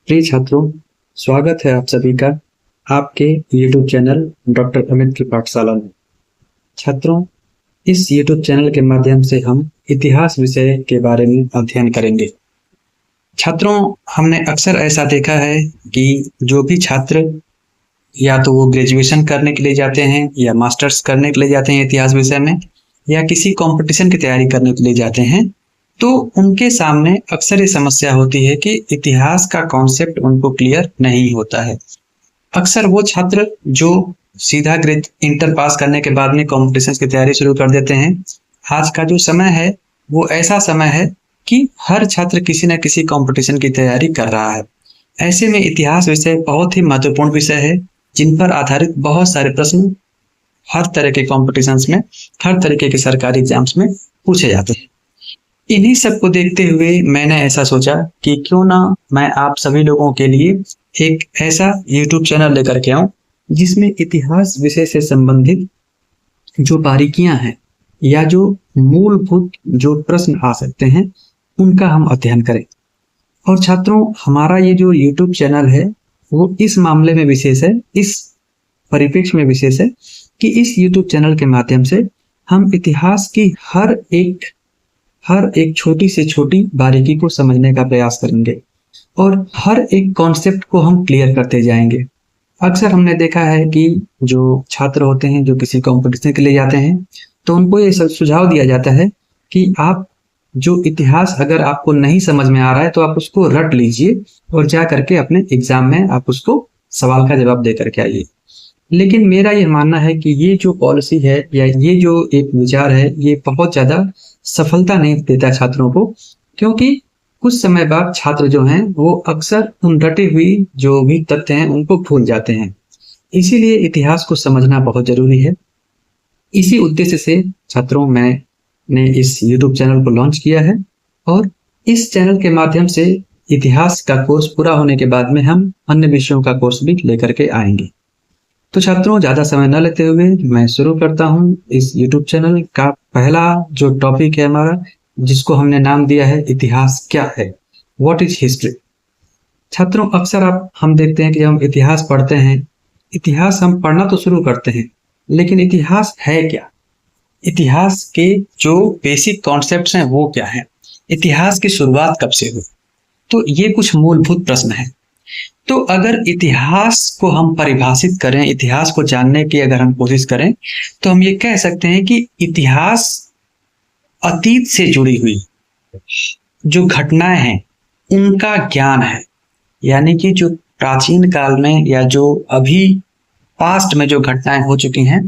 प्रिय छात्रों, स्वागत है आप सभी का आपके YouTube चैनल डॉक्टर अमित की पाठशाला में। छात्रों, इस YouTube चैनल के माध्यम से हम इतिहास विषय के बारे में अध्ययन करेंगे। छात्रों, हमने अक्सर ऐसा देखा है कि जो भी छात्र या तो वो ग्रेजुएशन करने के लिए जाते हैं या मास्टर्स करने के लिए जाते हैं इतिहास विषय में, या किसी कंपटीशन की तैयारी करने के लिए जाते हैं, तो उनके सामने अक्सर ये समस्या होती है कि इतिहास का कॉन्सेप्ट उनको क्लियर नहीं होता है। अक्सर वो छात्र जो सीधा ग्रेड इंटर पास करने के बाद में कॉम्पिटिशन की तैयारी शुरू कर देते हैं, आज का जो समय है वो ऐसा समय है कि हर छात्र किसी न किसी कंपटीशन की तैयारी कर रहा है। ऐसे में इतिहास विषय बहुत ही महत्वपूर्ण विषय है, जिन पर आधारित बहुत सारे प्रश्न हर तरह के कॉम्पिटिशन्स में, हर तरीके के सरकारी एग्जाम्स में पूछे जाते हैं। इन्हीं सब को देखते हुए मैंने ऐसा सोचा कि क्यों ना मैं आप सभी लोगों के लिए एक ऐसा YouTube चैनल लेकर के आऊं जिसमें इतिहास विषय से संबंधित जो बारीकियां हैं या जो मूलभूत जो प्रश्न आ सकते हैं उनका हम अध्ययन करें। और छात्रों, हमारा ये जो YouTube चैनल है वो इस मामले में विशेष है, इस परिप्रेक्ष्य में विशेष है कि इस YouTube चैनल के माध्यम से हम इतिहास की हर एक छोटी से छोटी बारीकी को समझने का प्रयास करेंगे और हर एक कॉन्सेप्ट को हम क्लियर करते जाएंगे। अक्सर हमने देखा है कि जो छात्र होते हैं जो किसी कंपटीशन के लिए जाते हैं तो उनको ये सुझाव दिया जाता है कि आप जो इतिहास अगर आपको नहीं समझ में आ रहा है तो आप उसको रट लीजिए और जा करके अपने एग्जाम में आप उसको सवाल का जवाब दे करके आइए। लेकिन मेरा ये मानना है कि ये जो पॉलिसी है या ये जो एक विचार है ये बहुत ज़्यादा सफलता नहीं देता छात्रों को, क्योंकि कुछ समय बाद छात्र जो हैं वो अक्सर उन रटी हुई जो भी तथ्य हैं उनको भूल जाते हैं। इसीलिए इतिहास को समझना बहुत जरूरी है। इसी उद्देश्य से छात्रों मैंने इस YouTube चैनल को लॉन्च किया है और इस चैनल के माध्यम से इतिहास का कोर्स पूरा होने के बाद में हम अन्य विषयों का कोर्स भी लेकर के आएंगे। तो छात्रों, ज़्यादा समय न लेते हुए मैं शुरू करता हूं इस YouTube चैनल का पहला जो टॉपिक है हमारा, जिसको हमने नाम दिया है इतिहास क्या है, व्हाट इज हिस्ट्री। छात्रों, अक्सर हम देखते हैं कि हम इतिहास पढ़ते हैं, इतिहास हम पढ़ना तो शुरू करते हैं, लेकिन इतिहास है क्या, इतिहास के जो बेसिक कॉन्सेप्ट्स हैं वो क्या है, इतिहास की शुरुआत कब से हुई। तो ये कुछ मूलभूत प्रश्न हैं। तो अगर इतिहास को हम परिभाषित करें, इतिहास को जानने की अगर हम कोशिश करें तो हम ये कह सकते हैं कि इतिहास अतीत से जुड़ी हुई जो घटनाएं हैं उनका ज्ञान है। यानी कि जो प्राचीन काल में या जो अभी पास्ट में जो घटनाएं हो चुकी हैं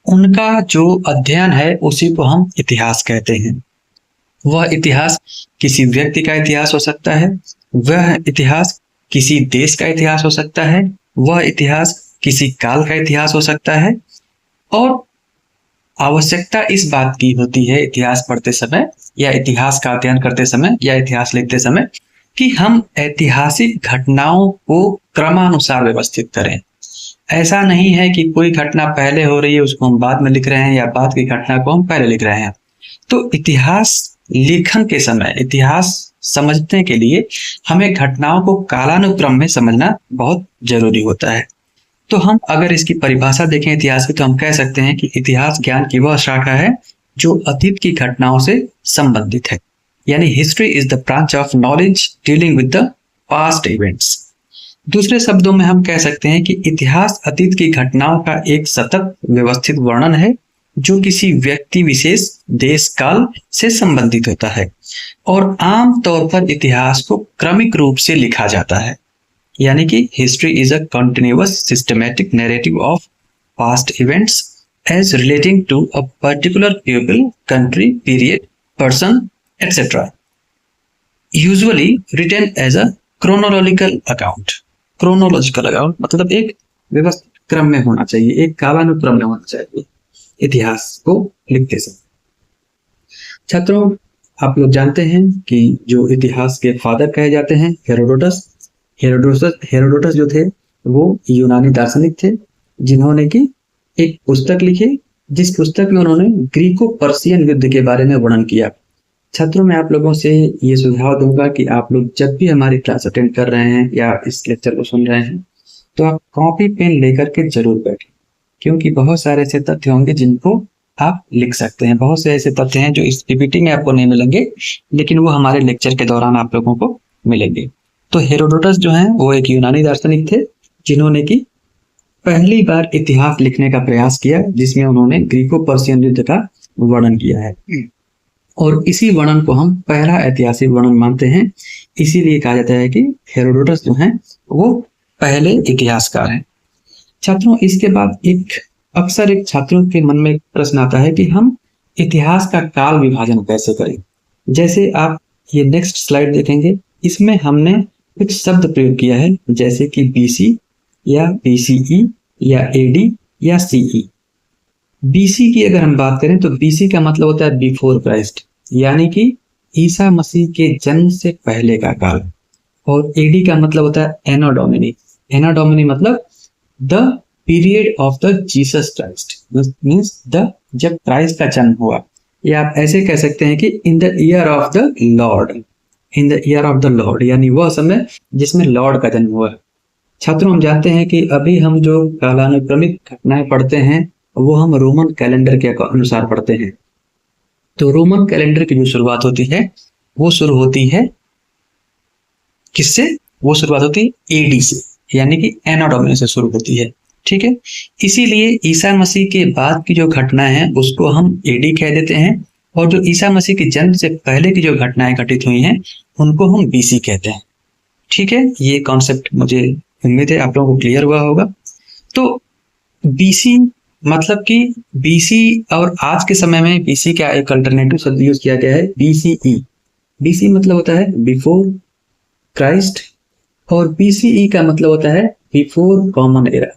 उनका जो अध्ययन है उसी को हम इतिहास कहते हैं। वह इतिहास किसी व्यक्ति का इतिहास हो सकता है, वह इतिहास किसी देश का इतिहास हो सकता है, वह इतिहास किसी काल का इतिहास हो सकता है। और आवश्यकता इस बात की होती है इतिहास पढ़ते समय या इतिहास का अध्ययन करते समय या इतिहास लिखते समय कि हम ऐतिहासिक घटनाओं को क्रमानुसार व्यवस्थित करें। ऐसा नहीं है कि कोई घटना पहले हो रही है उसको हम बाद में लिख रहे हैं या बाद की घटना को हम पहले लिख रहे हैं। तो इतिहास लेखन के समय, इतिहास समझने के लिए हमें घटनाओं को कालानुक्रम में समझना बहुत जरूरी होता है। तो हम अगर इसकी परिभाषा देखें इतिहास की तो हम कह सकते हैं कि इतिहास ज्ञान की वह शाखा है जो अतीत की घटनाओं से संबंधित है। यानी history is the branch of knowledge dealing with the past events. दूसरे शब्दों में हम कह सकते हैं कि इतिहास अतीत की घटनाओं का एक सतत व्यवस्थित वर्णन है जो किसी व्यक्ति विशेष देश काल से संबंधित होता है और आम तौर पर इतिहास को क्रमिक रूप से लिखा जाता है। यानी कि history is a continuous systematic narrative of past events as relating to a particular people, country, period, person etcetera, usually written as a chronological account. Chronological account मतलब एक व्यवस्थित क्रम में होना चाहिए, एक कालानुक्रम में होना चाहिए इतिहास को लिखते समय। छात्रों, आप लोग जानते हैं कि जो इतिहास के फादर कहे जाते हैं हेरोडोटस जो थे वो यूनानी दार्शनिक थे जिन्होंने की एक पुस्तक लिखी जिस पुस्तक में उन्होंने ग्रीको पर्शियन युद्ध के बारे में वर्णन किया। छात्रों, मैं आप लोगों से ये सुझाव दूंगा कि आप लोग जब भी हमारी क्लास अटेंड कर रहे हैं या इस लेक्चर को सुन रहे हैं, तो आप कॉपी पेन लेकर के जरूर बैठें, क्योंकि बहुत सारे ऐसे तथ्य होंगे जिनको आप लिख सकते हैं। बहुत से ऐसे तथ्य हैं जो इस पीपीटी में आपको नहीं मिलेंगे, लेकिन वो हमारे लेक्चर के दौरान आप लोगों को मिलेंगे। तो हेरोडोटस जो हैं वो एक यूनानी दार्शनिक थे, जिन्होंने की पहली बार इतिहास लिखने का प्रयास किया, जिसमें उन्होंने ग्रीको पर्शियन युद्ध का वर्णन किया है, और इसी वर्णन को हम पहला ऐतिहासिक वर्णन मानते हैं। इसीलिए कहा जाता है कि हेरोडोटस जो हैं वो पहले इतिहासकार हैं। छात्रों, इसके बाद अक्सर एक छात्रों के मन में एक प्रश्न आता है कि हम इतिहास का काल विभाजन कैसे करें। जैसे आप ये नेक्स्ट स्लाइड देखेंगे, इसमें हमने कुछ शब्द प्रयोग किया है, जैसे कि बीसी या बीसीई या एडी या सीई। बीसी की अगर हम बात करें तो बीसी का मतलब होता है बिफोर क्राइस्ट, यानी कि ईसा मसीह के जन्म से पहले का काल। और एडी का मतलब होता है एनो डोमिनी। एनो डोमिनी मतलब the period of the Jesus Christ, means the जब क्राइस्ट का जन्म हुआ, या आप ऐसे कह सकते हैं कि in the year of the Lord, in the year of the Lord, यानी वह समय जिसमें लॉर्ड का जन्म हुआ। छात्रों, हम जानते हैं कि अभी हम जो कालानुक्रमिक घटनाएं पढ़ते हैं वो हम रोमन कैलेंडर के अनुसार पढ़ते हैं। तो रोमन कैलेंडर की जो शुरुआत होती है वो शुरू होती है किससे? वो शुरुआत होती है एडी से, यानी कि एनो डोमिनी से शुरू होती है। ठीक है, इसीलिए ईसा मसीह के बाद की जो घटनाएं हैं उसको हम एडी कह देते हैं, और जो ईसा मसीह के जन्म से पहले की जो घटनाएं घटित हुई हैं उनको हम बीसी कहते हैं। ठीक है, ये कॉन्सेप्ट मुझे उम्मीद है आप लोगों को क्लियर हुआ होगा। तो बीसी मतलब कि बीसी, और आज के समय में बीसी का एक अल्टरनेटिव शब्द यूज किया गया है, बीसीई। बीसी मतलब होता है बिफोर क्राइस्ट, और बीसीई का मतलब होता है बिफोर कॉमन एरा।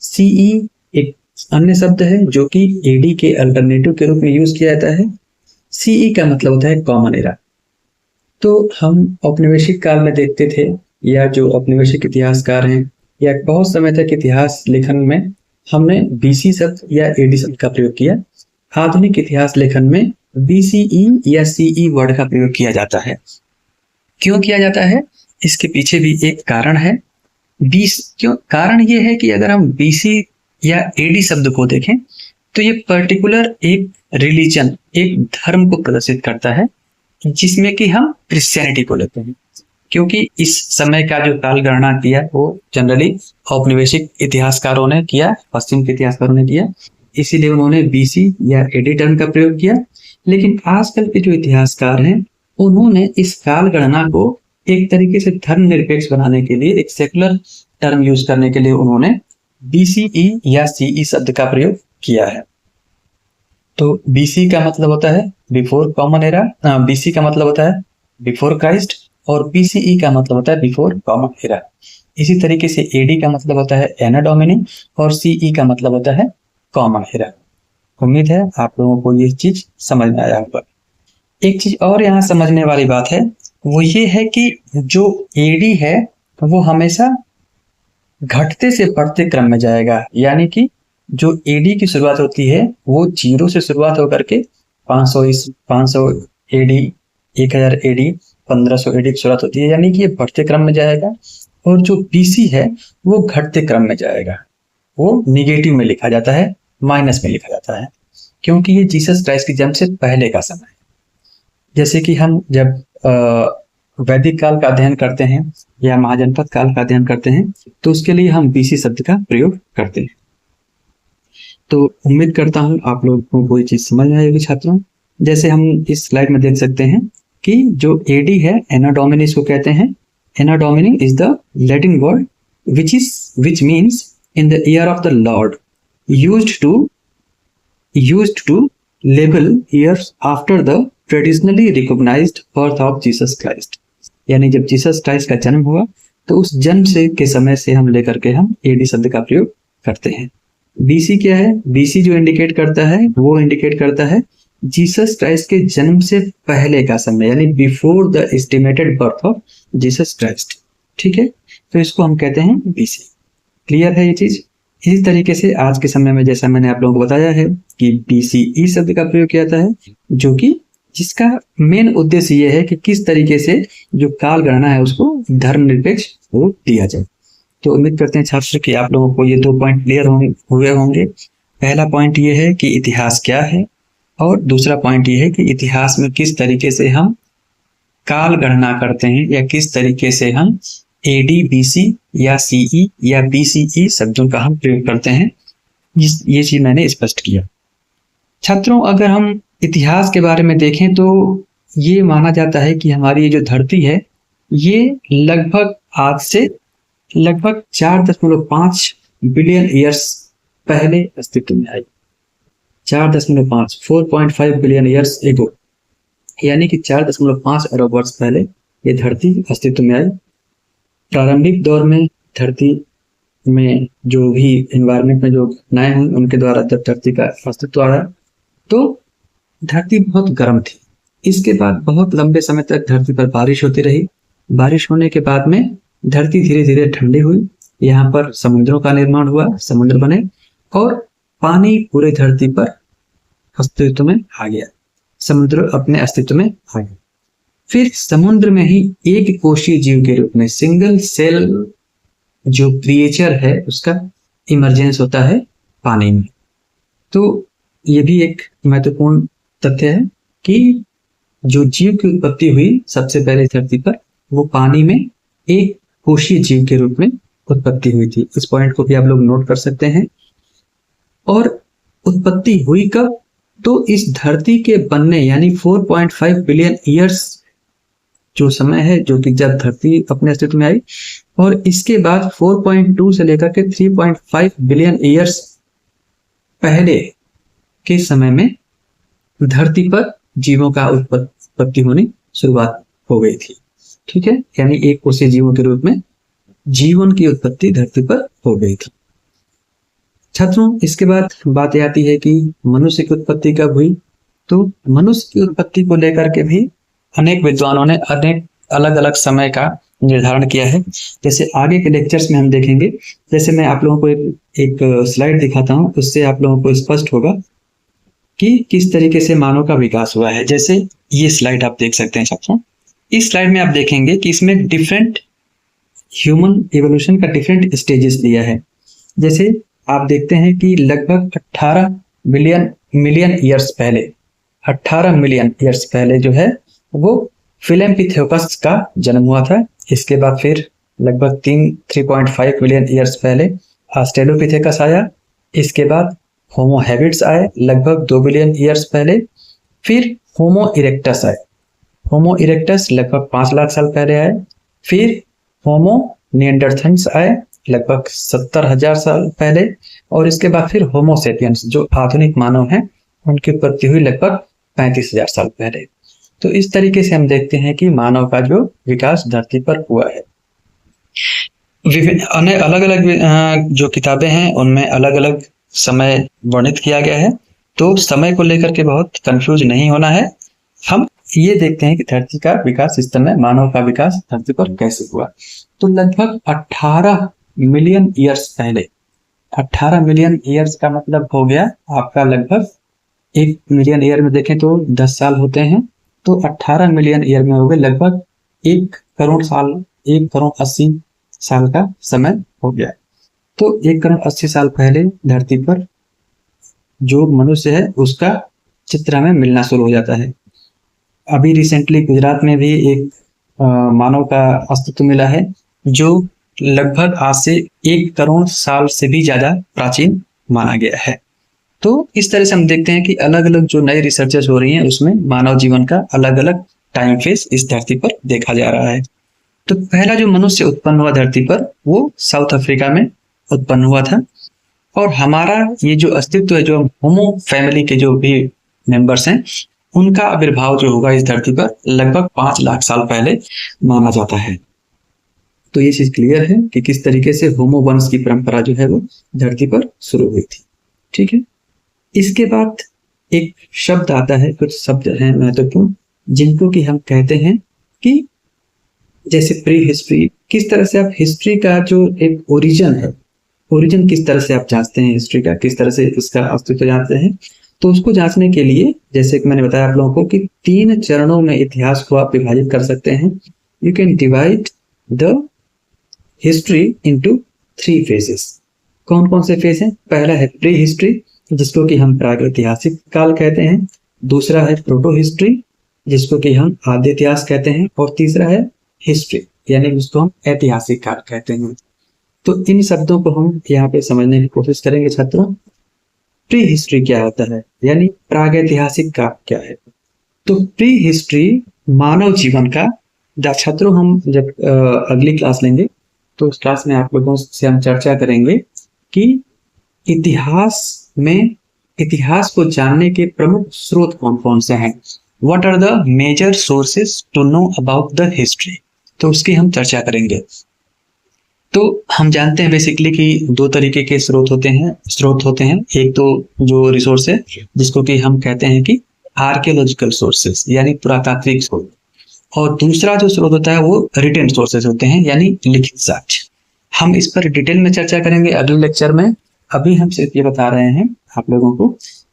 सीई एक अन्य शब्द है जो कि एडी के अल्टरनेटिव के रूप में यूज किया जाता है। सीई का मतलब होता है कॉमन एरा। तो हम औपनिवेशिक काल में देखते थे, या जो औपनिवेशिक इतिहासकार हैं, या बहुत समय तक इतिहास लेखन में हमने बीसी शब्द या एडी शब्द का प्रयोग किया। आधुनिक इतिहास लेखन में बीसीई या सीई वर्ड का प्रयोग किया जाता है। क्यों किया जाता है? इसके पीछे भी एक कारण है। कारण ये है कि अगर हम बीसी या एडी शब्द को देखें तो ये पर्टिकुलर एक रिलीजन, एक धर्म को प्रदर्शित करता है, जिसमें कि हम क्रिश्चियनिटी को लेते हैं। क्योंकि इस समय का जो काल गणना किया वो जनरली औपनिवेशिक इतिहासकारों ने किया, पश्चिम के इतिहासकारों ने किया, इसीलिए उन्होंने बीसी या एडी टर्म का प्रयोग किया। लेकिन आजकल के जो इतिहासकार हैं उन्होंने इस काल गणना को एक तरीके से धर्मनिरपेक्ष बनाने के लिए, एक सेकुलर टर्म यूज करने के लिए उन्होंने बीसीई या सीई शब्द का प्रयोग किया है। तो बीसी का मतलब होता है बिफोर कॉमन एरा, बीसी का मतलब होता है बिफोर क्राइस्ट, और बीसीई का मतलब होता है बिफोर कॉमन एरा। इसी तरीके से एडी का मतलब होता है एनो डोमिनी, और सीई का मतलब होता है कॉमन एरा। उम्मीद है आप लोगों को ये चीज समझ में आया होगा। एक चीज और यहाँ समझने वाली बात है, वो ये है कि जो एडी है वो हमेशा घटते से बढ़ते क्रम में जाएगा, यानी कि जो एडी की शुरुआत होती है वो 0 से शुरुआत होकर के 500 एडी, 1000 एडी, 1500 एडी की शुरुआत होती है, यानी कि ये बढ़ते क्रम में जाएगा। और जो बीसी है वो घटते क्रम में जाएगा, वो निगेटिव में लिखा जाता है, माइनस में लिखा जाता है, क्योंकि ये जीसस क्राइस्ट के जन्म से पहले का समय है। जैसे कि हम जब वैदिक काल का अध्ययन करते हैं या महाजनपद काल का अध्ययन करते हैं तो उसके लिए हम बीसी शब्द का प्रयोग करते हैं। तो उम्मीद करता हूं आप लोगों को ये चीज समझ में आएगी छात्रों। जैसे हम इस स्लाइड में देख सकते हैं कि जो एडी है, एनो डोमिनी इसको कहते हैं। Anno domini is the Latin word which means in the year of the Lord, used to label years after the traditionally recognized birth of Jesus Christ। यानी जब जीसस क्राइस्ट का जन्म हुआ तो उस जन्म से के समय से हम लेकर के हम एडी शब्द का प्रयोग करते हैं। बीसी क्या है? बीसी जो इंडिकेट करता है वो इंडिकेट करता है जीसस क्राइस्ट के जन्म से पहले का समय, यानी before the estimated birth of Jesus Christ. ठीक है, तो इसको हम कहते हैं बीसी। क्लियर है ये चीज? इसी तरीके से आज के समय में जैसा मैंने आप लोगों को बताया है कि बीसीई शब्द का प्रयोग किया जाता है, जो कि जिसका मेन उद्देश्य ये है कि किस तरीके से जो काल गणना है उसको धर्मनिरपेक्ष वोट दिया जाए। तो उम्मीद करते हैं छात्र कि आप लोगों को ये 2 पॉइंट क्लियर हुए होंगे। पहला पॉइंट ये है कि इतिहास क्या है, और दूसरा पॉइंट ये है कि इतिहास में किस तरीके से हम काल गणना करते हैं, या किस तरीके से हम एडी बीसी या सीई या बीसीई शब्दों का हम प्रयोग करते हैं। ये चीज मैंने स्पष्ट किया। छात्रों, अगर हम इतिहास के बारे में देखें तो ये माना जाता है कि हमारी ये जो धरती है ये लगभग आज से लगभग 4.5 बिलियन ईयर्स पहले अस्तित्व में आई। 4.5 बिलियन ईयर्स एगो, यानी कि 4.5 अरब वर्ष पहले ये धरती अस्तित्व में आई। प्रारंभिक दौर में धरती में जो भी एनवायरनमेंट में जो घटनाएं हुई उनके द्वारा जब धरती का अस्तित्व आया तो धरती बहुत गर्म थी। इसके बाद बहुत लंबे समय तक धरती पर बारिश होती रही। बारिश होने के बाद में धरती धीरे धीरे ठंडी हुई। यहाँ पर समुद्रों का निर्माण हुआ, समुद्र बने और पानी पूरे धरती पर अस्तित्व में आ गया। समुद्र अपने अस्तित्व में आ गया। फिर समुद्र में ही एक कोशीय जीव के रूप में सिंगल सेल जो क्रिएचर है उसका इमरजेंस होता है पानी में। तो ये भी एक महत्वपूर्ण तथ्य है कि जो जीव की उत्पत्ति हुई सबसे पहले धरती पर वो पानी में एक कोशीय जीव के रूप में उत्पत्ति हुई थी। इस पॉइंट को भी आप लोग नोट कर सकते हैं। और उत्पत्ति हुई कब? तो इस धरती के बनने यानी 4.5 बिलियन ईयर्स जो समय है, जो कि जब धरती अपने अस्तित्व में आई, और इसके बाद 4.2 से लेकर के 3.5 बिलियन ईयर्स पहले के समय में धरती पर जीवों का उत्पत्ति होनी शुरुआत हो गई थी। ठीक है, यानी एक कोशीय जीवों के रूप में जीवन की उत्पत्ति धरती पर हो गई थी। छात्रों, इसके बाद बात आती है कि मनुष्य की उत्पत्ति कब हुई। तो मनुष्य की उत्पत्ति को लेकर के भी अनेक विद्वानों ने अनेक अलग अलग समय का निर्धारण किया है। जैसे आगे के लेक्चर्स में हम देखेंगे। जैसे मैं आप लोगों को एक स्लाइड दिखाता हूं, उससे आप लोगों को स्पष्ट होगा कि किस तरीके से मानव का विकास हुआ है। जैसे ये स्लाइड आप देख सकते हैं छात्रों। इस स्लाइड में आप देखेंगे कि इसमें डिफरेंट ह्यूमन इवोल्यूशन का डिफरेंट स्टेजेस दिया है। जैसे आप देखते हैं कि लगभग 18 मिलियन ईयर्स पहले, 18 मिलियन ईयर्स पहले जो है वो फिलेम्पिथेकस का जन्म हुआ था। इसके बाद फिर लगभग 3.5 मिलियन ईयर्स पहले ऑस्ट्रेलोपिथेकस आया। इसके बाद होमो हैबिट्स आए लगभग 2 बिलियन ईयर्स पहले। फिर होमो इरेक्टस आए। होमो इरेक्टस लगभग 5 लाख साल पहले आए। फिर होमो निएंडरथेल्स आए लगभग 70,000 साल पहले। और इसके बाद फिर होमो सेपियंस जो आधुनिक मानव हैं उनकी उत्पत्ति हुई लगभग 35,000 साल पहले। तो इस तरीके से हम देखते हैं कि मानव का जो विकास धरती पर हुआ है। विभिन्न अलग अलग जो किताबें हैं उनमें अलग अलग समय वर्णित किया गया है। तो समय को लेकर के बहुत कंफ्यूज नहीं होना है। हम ये देखते हैं कि धरती का विकास इस समय, मानव का विकास धरती पर कैसे हुआ। तो लगभग 18 मिलियन ईयर्स पहले, 18 मिलियन ईयर्स का मतलब हो गया आपका लगभग 1 मिलियन ईयर में देखें तो 10 साल होते हैं। तो 18 मिलियन ईयर में हो गए लगभग 1 करोड़ साल, 1 करोड़ 80 साल का समय हो गया। तो 1 करोड़ 80 साल पहले धरती पर जो मनुष्य है उसका चित्र हमें मिलना शुरू हो जाता है। अभी रिसेंटली गुजरात में भी एक मानव का अस्तित्व मिला है जो लगभग आज से 1 करोड़ साल से भी ज्यादा प्राचीन माना गया है। तो इस तरह से हम देखते हैं कि अलग अलग जो नए रिसर्चेस हो रही हैं उसमें मानव जीवन का अलग अलग टाइम फेज इस धरती पर देखा जा रहा है। तो पहला जो मनुष्य उत्पन्न हुआ धरती पर वो साउथ अफ्रीका में उत्पन्न हुआ था। और हमारा ये जो अस्तित्व है, जो होमो फैमिली के जो भी मेंबर्स हैं, उनका आविर्भाव जो होगा इस धरती पर लगभग 5 लाख साल पहले माना जाता है। तो ये चीज क्लियर है कि किस तरीके से होमो वंश की परंपरा जो है वो धरती पर शुरू हुई थी। ठीक है, इसके बाद एक शब्द आता है, कुछ शब्द हैं महत्वपूर्ण जिनको कि हम कहते हैं कि जैसे प्री हिस्ट्री। किस तरह से आप हिस्ट्री का जो एक ओरिजिन है, ओरिजिन किस तरह से आप जांचते हैं हिस्ट्री का, किस तरह से इसका अस्तित्व जानते हैं। तो उसको जांचने के लिए जैसे कि मैंने बताया आप लोगों को कि 3 चरणों में इतिहास को आप विभाजित कर सकते हैं। You can divide the history into 3 phases. कौन कौन से फेज हैं? पहला है प्री हिस्ट्री, जिसको कि हम प्रागैतिहासिक काल कहते हैं। दूसरा है प्रोटो हिस्ट्री, जिसको कि हम आद्य इतिहास कहते हैं। और तीसरा है हिस्ट्री, यानी जिसको हम ऐतिहासिक काल कहते हैं। तो इन शब्दों को हम यहाँ पे समझने की कोशिश करेंगे छात्रों। प्री हिस्ट्री क्या होता है, यानी प्रागैतिहासिक काल क्या है? तो प्री हिस्ट्री मानव जीवन का, छात्रों हम जब अगली क्लास लेंगे तो उस क्लास में आप लोगों से हम चर्चा करेंगे कि इतिहास को जानने के प्रमुख स्रोत कौन कौन से हैं। What are the major sources to know about the history, तो उसकी हम चर्चा करेंगे। तो हम जानते हैं बेसिकली कि 2 तरीके के स्रोत होते हैं। एक तो जो रिसोर्स है जिसको कि हम कहते हैं कि आर्कियोलॉजिकल सोर्सेस, यानी पुरातात्विक स्रोत, और दूसरा जो स्रोत होता है वो रिटेन सोर्सेस होते हैं, यानी लिखित साक्ष्य। हम इस पर डिटेल में चर्चा करेंगे अगले लेक्चर में। अभी हम सिर्फ ये बता रहे हैं आप लोगों को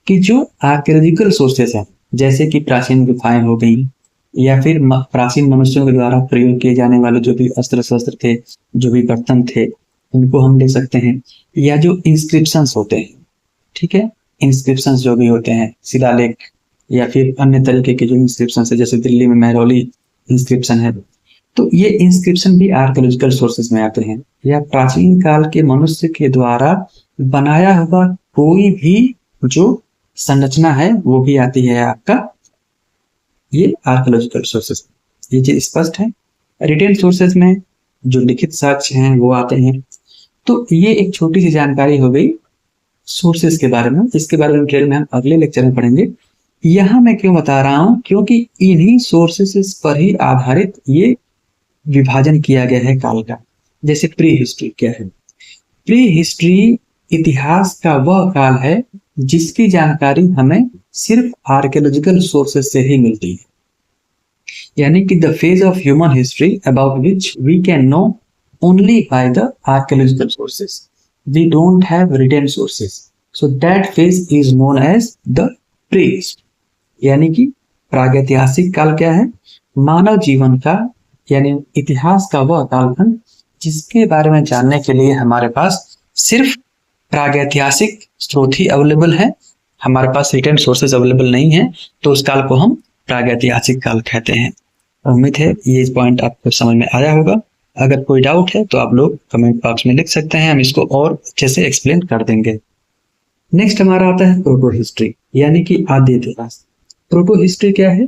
कि जो आर्कियोलॉजिकल सोर्सेस हैं, जैसे कि प्राचीन गुफाएं हो गई, या फिर प्राचीन मनुष्यों के द्वारा प्रयोग किए जाने वाले जो भी अस्त्र शस्त्र थे, जो भी बर्तन थे, उनको हम ले सकते हैं। या जो इंस्क्रिप्शंस होते हैं, ठीक है, इंस्क्रिप्शंस जो भी होते हैं, शिलालेख या फिर अन्य तरीके के जो इंस्क्रिप्शन है, जैसे दिल्ली में मेहरौली इंस्क्रिप्शन है, तो ये इंस्क्रिप्शन भी आर्कियोलॉजिकल सोर्सेज में आते हैं। या प्राचीन काल के मनुष्य के द्वारा बनाया हुआ कोई भी जो संरचना है वो भी आती है आपका ये आर्कियोलॉजिकल सोर्सेज। ये चीज स्पष्ट है। रिटेन सोर्सेज में जो लिखित साक्ष्य हैं वो आते हैं। तो ये एक छोटी सी जानकारी हो गई सोर्सेज के बारे में। इसके बारे में डिटेल में हम अगले लेक्चर में पढ़ेंगे। यहां मैं क्यों बता रहा हूं, क्योंकि इन्हीं सोर्सेज पर ही आधारित ये विभाजन किया गया है काल का। जैसे प्री हिस्ट्री क्या है? प्री हिस्ट्री इतिहास का वह काल है जिसकी जानकारी हमें सिर्फ आर्कियोलॉजिकल सोर्सेज से ही मिलती है, यानी कि the phase of human history about which we can know only by the archaeological sources. We don't have written sources, so that phase is known as the prehistory. यानी कि प्रागैतिहासिक काल क्या है? मानव जीवन का, यानी इतिहास का वह कालखंड जिसके बारे में जानने के लिए हमारे पास सिर्फ प्रागैतिहासिक स्रोत ही अवेलेबल है, हमारे पास रिटेन सोर्सेज अवेलेबल नहीं है, तो उस काल को हम प्रागैतिहासिक काल कहते हैं। उम्मीद है ये पॉइंट आपको समझ में आया होगा। अगर कोई डाउट है तो आप लोग कमेंट बॉक्स में लिख सकते हैं, हम इसको और अच्छे से एक्सप्लेन कर देंगे। नेक्स्ट हमारा आता है प्रोटो हिस्ट्री, यानी कि आदि इतिहास। प्रोटो हिस्ट्री क्या है?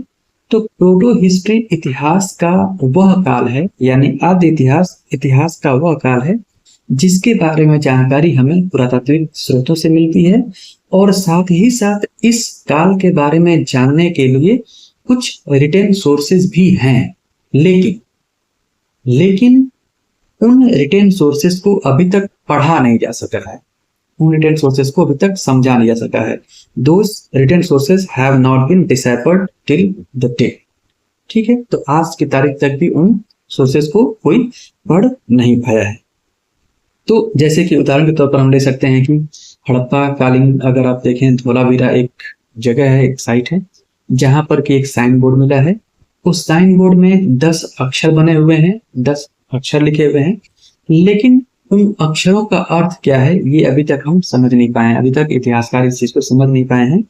तो प्रोटो हिस्ट्री इतिहास का वह काल है, यानी आदि इतिहास का वह काल है जिसके बारे में जानकारी हमें पुरातात्विक स्रोतों से मिलती है, और साथ ही साथ इस काल के बारे में जानने के लिए कुछ रिटेन सोर्सेज भी हैं। लेकिन उन रिटेन सोर्सेज को अभी तक पढ़ा नहीं जा सका है, उन रिटेन सोर्सेज को अभी तक समझा नहीं जा सका है। Those written sources have not been deciphered till the date। ठीक है, तो आज की तारीख तक भी उन सोर्सेज को कोई पढ़ नहीं पाया है। तो जैसे कि उदाहरण के तौर पर हम ले सकते हैं कि हड़प्पा कालीन, अगर आप देखें, धोलावीरा एक जगह है, एक साइट है, जहां पर कि एक साइन बोर्ड मिला है। उस साइन बोर्ड में 10 अक्षर बने हुए हैं, 10 अक्षर लिखे हुए हैं, लेकिन उन अक्षरों का अर्थ क्या है ये अभी तक हम समझ नहीं पाए हैं, अभी तक इतिहासकार इस चीज को समझ नहीं पाए हैं।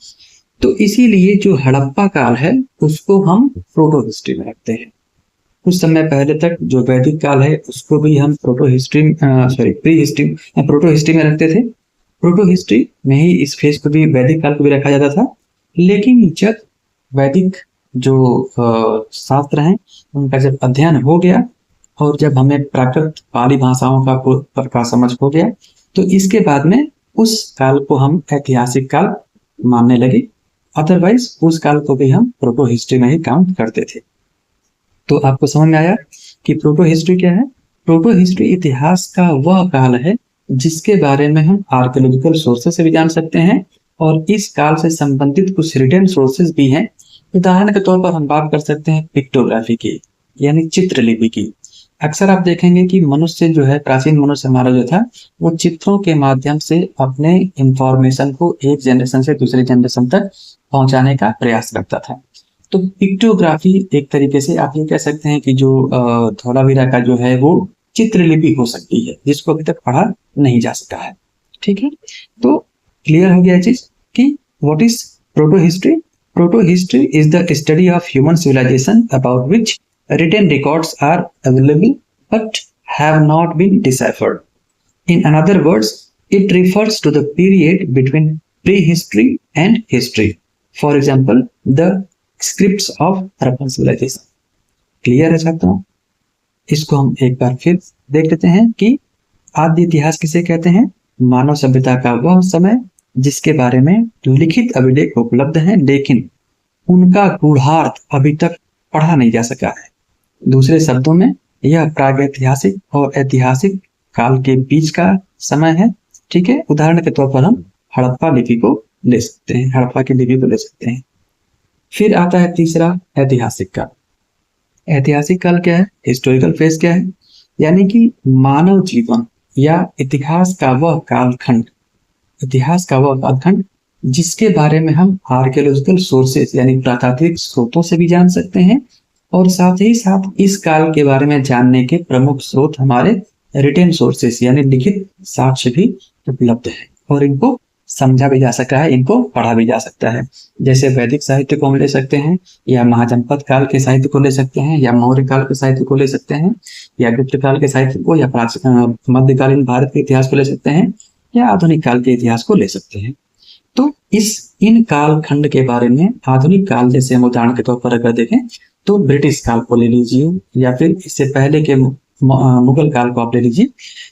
तो इसीलिए जो हड़प्पा काल है उसको हम प्रोटो हिस्ट्री में रखते हैं। कुछ समय पहले तक जो वैदिक काल है उसको भी हम प्रोटो हिस्ट्री में रखते थे। प्रोटो हिस्ट्री में ही इस फेज को भी, वैदिक काल को भी रखा जाता था। लेकिन जब वैदिक जो शास्त्र हैं उनका जब अध्ययन हो गया और जब हमें प्राकृत पाली भाषाओं का समझ हो गया, तो इसके बाद में उस काल को हम ऐतिहासिक काल मानने लगे। अदरवाइज उस काल को भी हम प्रोटो हिस्ट्री में ही काउंट करते थे। तो आपको समझ में आया कि प्रोटो हिस्ट्री क्या है? प्रोटो हिस्ट्री इतिहास का वह काल है जिसके बारे में हम आर्कियोलॉजिकल सोर्सेज से भी जान सकते हैं, और इस काल से संबंधित कुछ रिटेन सोर्सेज भी हैं। उदाहरण के तौर पर हम बात कर सकते हैं पिक्टोग्राफी की, यानी चित्रलिपि की। अक्सर आप देखेंगे कि मनुष्य जो है, प्राचीन मनुष्य हमारा जो था, वो चित्रों के माध्यम से अपने इंफॉर्मेशन को एक जनरेशन से दूसरे जनरेशन तक पहुंचाने का प्रयास करता था। तो पिक्टोग्राफी एक तरीके से आप ये कह सकते हैं कि जो धोलावीरा का जो है वो चित्रलिपि हो सकती है, जिसको अभी तक पढ़ा नहीं जा सका है। ठीक है, तो क्लियर हो गया चीज कि what is proto history. Proto history is the study of human civilization about which written records are available but have not been deciphered. In other words, it refers to the period between prehistory and history. For example, the scripts of Harappan civilization. Clear है छात्रों? इसको हम एक बार फिर देख लेते हैं कि आदि इतिहास किसे कहते हैं। मानव सभ्यता का वह समय जिसके बारे में लिखित अभिलेख उपलब्ध हैं, लेकिन उनका गूढ़ार्थ अभी तक पढ़ा नहीं जा सका है। दूसरे शब्दों में यह प्रागैतिहासिक और ऐतिहासिक काल के बीच का समय है। ठीक है, उदाहरण के तौर पर हम हड़प्पा लिपि को ले सकते हैं, हड़प्पा की लिपि को ले सकते हैं। फिर आता है तीसरा, ऐतिहासिक काल। ऐतिहासिक काल क्या है? हिस्टोरिकल फेज क्या है? यानी कि मानव जीवन या इतिहास का वह कालखंड, इतिहास का वह कालखंड जिसके बारे में हम आर्कियोलॉजिकल सोर्सेस यानी पुरातात्विक स्रोतों से भी जान सकते हैं, और साथ ही साथ इस काल के बारे में जानने के प्रमुख स्रोत हमारे रिटेन सोर्सेस यानी लिखित साक्ष्य भी उपलब्ध है, और इनको समझा भी जा सकता है, इनको पढ़ा भी जा सकता है। जैसे वैदिक साहित्य को हम ले सकते हैं, या महाजनपद काल के साहित्य को ले सकते हैं, या मौर्य काल के साहित्य को ले सकते हैं, या गुप्त काल के साहित्य को, या प्राचीन मध्यकालीन भारत के इतिहास को ले सकते हैं, या आधुनिक काल के इतिहास को ले सकते हैं। तो इन काल खंड के बारे में आधुनिक काल, जैसे हम उदाहरण के तौर पर अगर देखें तो ब्रिटिश काल को ले लीजिए, या फिर इससे पहले के मुगल काल को आप ले लीजिए,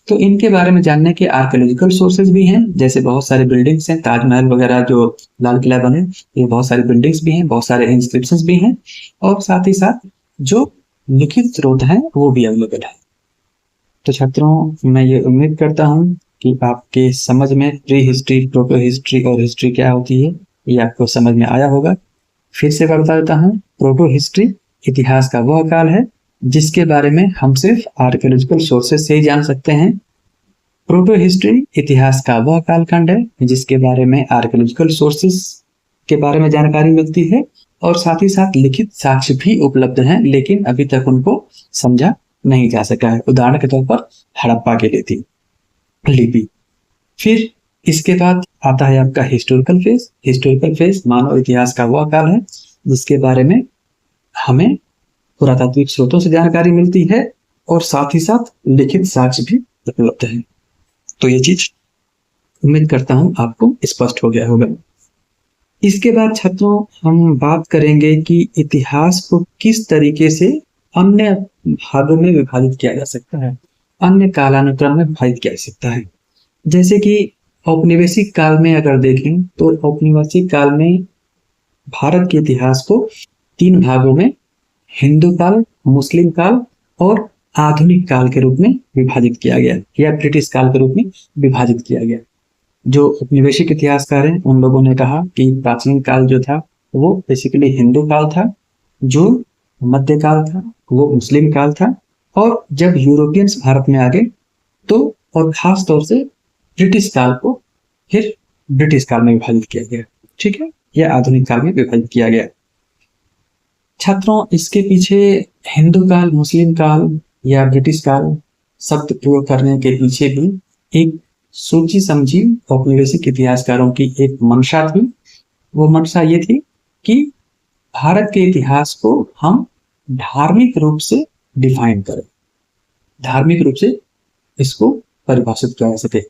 तो इनके बारे में जानने के आर्कियोलॉजिकल सोर्सेज भी हैं। जैसे बहुत सारे बिल्डिंग्स हैं, ताजमहल वगैरह जो लाल किला बने, ये बहुत सारी बिल्डिंग्स भी हैं, बहुत सारे इंस्क्रिप्शंस भी हैं, और साथ ही साथ जो लिखित स्रोत हैं वो भी अवेलेबल है। तो छात्रों, मैं ये उम्मीद करता हूँ कि आपके समझ में प्री हिस्ट्री, प्रोटो हिस्ट्री और हिस्ट्री क्या होती है ये आपको समझ में आया होगा। फिर से बता देता हूँ, प्रोटो हिस्ट्री इतिहास का वह काल है जिसके बारे में हम सिर्फ आर्कियोलॉजिकल सोर्सेज से ही जान सकते हैं। प्रोटो हिस्ट्री इतिहास का वह कालखंड है जिसके बारे में आर्कियोलॉजिकल सोर्सेज के बारे में जानकारी मिलती है, और साथ ही साथ लिखित साक्ष्य भी उपलब्ध हैं, लेकिन अभी तक उनको समझा नहीं जा सका है। उदाहरण के तौर पर हड़प्पा की लिपि। फिर इसके बाद आता है आपका हिस्टोरिकल फेज। हिस्टोरिकल फेज मानव इतिहास का वह काल है जिसके बारे में हमें पुरातात्विक स्रोतों से जानकारी मिलती है, और साथ ही साथ लिखित साक्ष्य भी उपलब्ध है। तो ये चीज उम्मीद करता हूं आपको स्पष्ट हो गया होगा। इसके बाद छात्रों, हम बात करेंगे कि इतिहास को किस तरीके से अन्य भागों में विभाजित किया जा सकता है, अन्य कालानुक्रम में विभाजित किया जा सकता है। जैसे कि औपनिवेशिक काल में अगर देखें तो औपनिवेशिक काल में भारत के इतिहास को 3 भागों में, हिंदू काल, मुस्लिम काल और आधुनिक काल के रूप में विभाजित किया गया, या ब्रिटिश काल के रूप में विभाजित किया गया। जो औपनिवेशिक इतिहासकार हैं उन लोगों ने कहा कि प्राचीन काल जो था वो बेसिकली हिंदू काल था, जो मध्यकाल था वो मुस्लिम काल था, और जब यूरोपियंस भारत में आ गए तो, और खास तौर से ब्रिटिश काल को फिर ब्रिटिश काल में विभाजित किया गया। ठीक है, यह आधुनिक काल में विभाजित किया गया। छात्रों, इसके पीछे हिंदू काल, मुस्लिम काल या ब्रिटिश काल शब्द प्रयोग करने के पीछे भी एक सोची समझी औपनिवेशिक इतिहासकारों की एक मंशा थी। वो मंशा ये थी कि भारत के इतिहास को हम धार्मिक रूप से डिफाइन करें, धार्मिक रूप से इसको परिभाषित किया जा सके,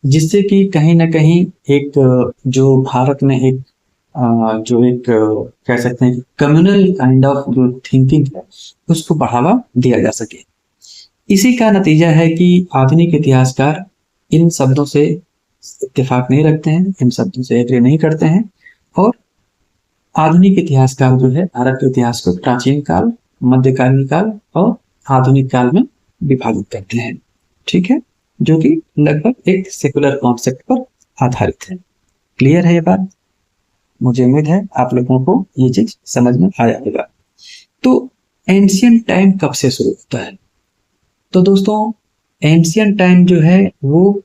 जिससे कि कहीं ना कहीं एक जो भारत में एक कह सकते हैं कम्युनल काइंड ऑफ जो थिंकिंग है उसको बढ़ावा दिया जा सके। इसी का नतीजा है कि आधुनिक इतिहासकार इन शब्दों से इत्तेफाक नहीं रखते हैं, इन शब्दों से एग्री नहीं करते हैं, और आधुनिक इतिहासकार जो है भारत के इतिहास को प्राचीन काल, मध्यकालीन काल और आधुनिक काल में विभाजित करते हैं। ठीक है, जो कि लगभग एक सेकुलर कॉन्सेप्ट पर आधारित है। क्लियर है ये बात? मुझे उम्मीद है आप लोगों को ये चीज समझ में आया होगा। तो एंशियंट टाइम कब से शुरू होता है? तो दोस्तों एंशियंट टाइम जो है वो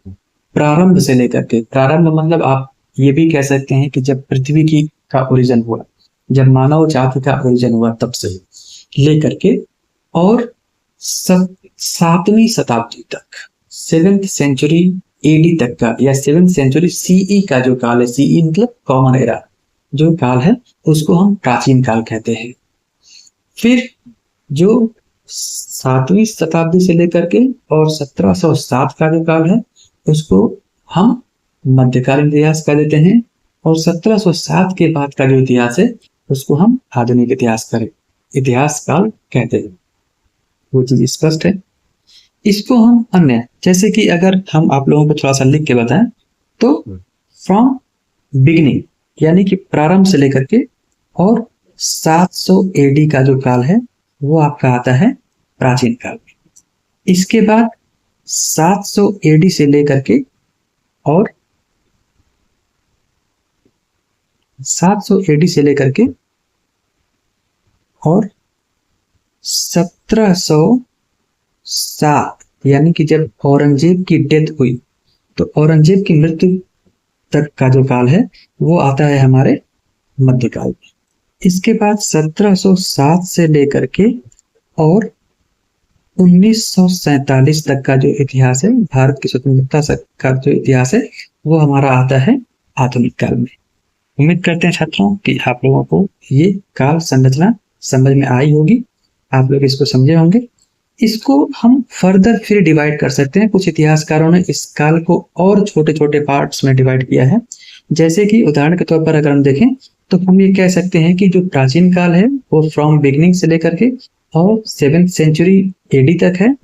प्रारंभ से लेकर के, प्रारंभ मतलब आप ये भी कह सकते हैं कि जब पृथ्वी की का ओरिजिन हुआ, जब मानव जाति का ओरिजिन हुआ तब से लेकर के और 7वीं शताब्दी तक, 7th सेंचुरी एडी तक का या 7th सेंचुरी सीई का जो काल है, सीई मतलब कॉमन एरा जो काल है, उसको हम प्राचीन काल कहते हैं। फिर जो 7वीं शताब्दी से लेकर के और 1707 का जो काल है उसको हम मध्यकालीन इतिहास कह देते हैं, और 1707 के बाद का जो इतिहास है उसको हम आधुनिक इतिहास काल कहते हैं। वो चीज स्पष्ट है। इसको हम अन्य, जैसे कि अगर हम आप लोगों को थोड़ा सा लिख के बताएं तो फ्रॉम बिगिनिंग यानी कि प्रारंभ से लेकर के और 700 एडी का जो काल है वो आपका आता है प्राचीन काल में। इसके बाद 700 एडी से लेकर के और 700 एडी से लेकर के और 1707 यानी कि जब औरंगजेब की डेथ हुई तो औरंगजेब की मृत्यु तक का जो काल है वो आता है हमारे मध्यकाल में। इसके बाद 1707 से लेकर के और 1947 तक का जो इतिहास है, भारत की स्वतंत्रता का जो इतिहास है वो हमारा आता है आधुनिक काल में। उम्मीद करते हैं छात्रों कि आप लोगों को ये काल संरचना समझ में आई होगी, आप लोग इसको समझे होंगे। इसको हम फर्दर फिर डिवाइड कर सकते हैं। कुछ इतिहासकारों ने इस काल को और छोटे छोटे पार्ट्स में डिवाइड किया है। जैसे कि उदाहरण के तौर पर अगर हम देखें तो हम ये कह सकते हैं कि जो प्राचीन काल है वो फ्रॉम बिगिनिंग से लेकर के और 7th सेंचुरी एडी तक है।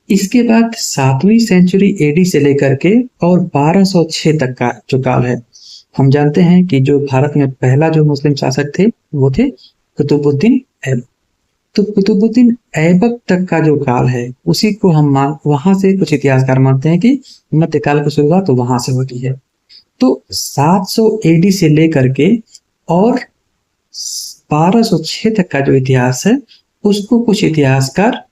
इसके बाद 7वीं सेंचुरी एडी से लेकर के और 1206 तक का जो काल है, हम जानते हैं कि जो भारत में पहला जो मुस्लिम शासक थे वो थे कुतुबुद्दीन ऐबक। तो कुतुबुद्दीन ऐबक तक का जो काल है उसी को हम वहां से कुछ इतिहासकार मानते हैं कि मध्यकाल की शुरुआत तो वहां से होती है। तो 700 एडी से लेकर के और 1206 तक का जो इतिहास है उसको कुछ इतिहासकार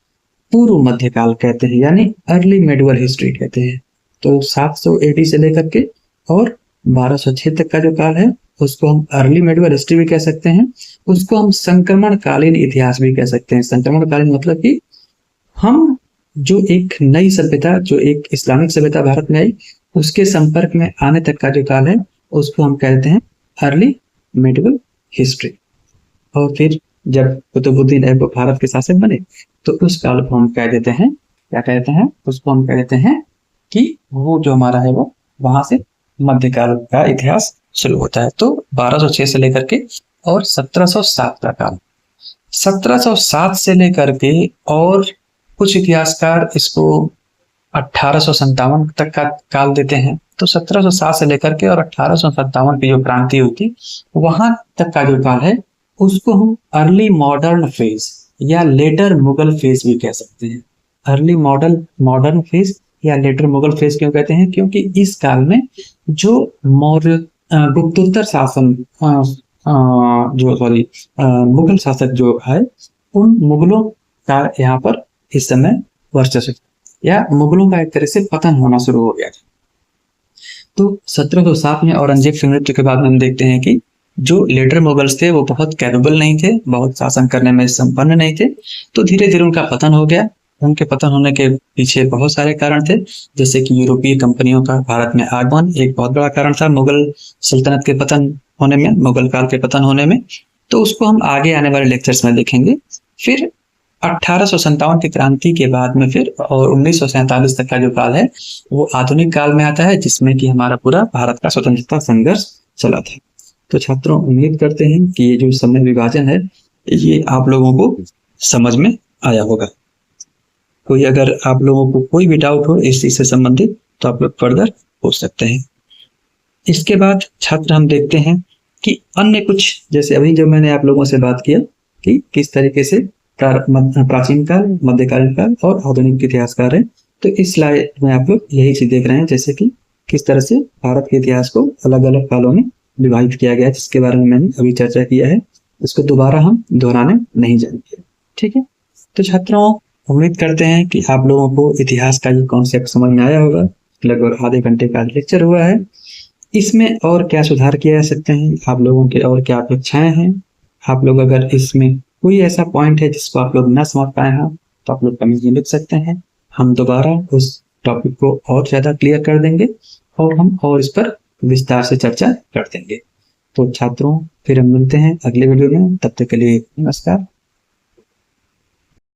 पूर्व मध्यकाल कहते हैं, यानी अर्ली मेडिवल हिस्ट्री कहते हैं। तो 700 एडी से लेकर के और 1206 तक का जो काल है उसको हम अर्ली मेडिवल हिस्ट्री भी कह सकते हैं। उसको हम संक्रमणकालीन इतिहास भी कह सकते हैं। संक्रमणकालीन मतलब कि हम जो एक नई सभ्यता, जो एक इस्लामिक सभ्यता भारत में आई, उसके संपर्क में आने तक का जो काल है उसको हम कहते हैं अर्ली मेडिवल हिस्ट्री। और फिर जब कुतुबुद्दीन ऐबक भारत के शासक बने तो उस काल को हम कह देते हैं, क्या कहते हैं, उसको हम कह देते हैं कि वो जो हमारा है वो वहां से मध्यकाल का इतिहास शुरू होता है। तो 1206 से लेकर के और 1707 का काल, 1707 से लेकर के और कुछ इतिहासकार इसको 1857 तक का काल देते हैं। तो 1707 से लेकर के और 1857 की जो क्रांति हुई थी वहां तक का जो काल है उसको हम अर्ली मॉडर्न फेज या लेटर मुगल फेज भी कह सकते हैं। अर्ली मॉडर्न फेज या लेटर मुगल फेज क्यों कहते हैं? क्योंकि इस काल में जो मौर्य गुप्तोत्तर शासन मुगल शासक जो है उन मुगलों का यहाँ पर इस समय वर्चस्व या मुगलों का एक तरह से पतन होना शुरू हो गया था। तो 1707 में औरंगजेब की मृत्यु के बाद हम देखते हैं कि जो लेटर मुगल्स थे वो बहुत कैपेबल नहीं थे, बहुत शासन करने में संपन्न नहीं थे। तो धीरे धीरे उनका पतन हो गया। उनके पतन होने के पीछे बहुत सारे कारण थे, जैसे कि यूरोपीय कंपनियों का भारत में आगमन एक बहुत बड़ा कारण था मुगल सल्तनत के पतन होने में, मुगल काल के पतन होने में। तो उसको हम आगे आने वाले लेक्चर्स में देखेंगे। फिर 1857 की क्रांति के बाद में फिर और 1947 तक का जो काल है वो आधुनिक काल में आता है, जिसमें कि हमारा पूरा भारत का स्वतंत्रता संघर्ष चला था। तो छात्रों, उम्मीद करते हैं कि ये जो समय विभाजन है ये आप लोगों को समझ में आया होगा। कोई अगर आप लोगों को कोई भी डाउट हो इस चीज से संबंधित तो आप लोग फर्दर पूछ सकते हैं। इसके बाद छात्र हम देखते हैं कि अन्य कुछ, जैसे अभी जो मैंने आप लोगों से बात किया कि किस तरीके से प्राचीन काल, मध्यकालीन काल और आधुनिक इतिहासकार है, तो इस स्लाइड में आप लोग यही चीज देख रहे हैं, जैसे कि किस तरह से भारत के इतिहास को अलग अलग कालों में विभाजित किया गया है, जिसके बारे में मैंने अभी चर्चा किया है। इसको दोबारा हम दोहराने नहीं जाएंगे। ठीक है, तो छात्रों उम्मीद करते हैं कि आप लोगों को इतिहास का ये कॉन्सेप्ट समझ में आया होगा। लगभग आधे घंटे का लेक्चर हुआ है। इसमें और क्या सुधार किया जा सकते हैं, आप लोगों की और क्या अपेक्षाएं हैं, आप लोग अगर इसमें कोई ऐसा पॉइंट है जिसको आप लोग ना समझ पाए हैं तो आप लोग कमेंट में लिख सकते हैं। हम दोबारा उस टॉपिक को और ज़्यादा क्लियर कर देंगे और हम और इस पर विस्तार से चर्चा कर देंगे। तो छात्रों, फिर हम मिलते हैं अगले वीडियो में। तब तक के लिए नमस्कार।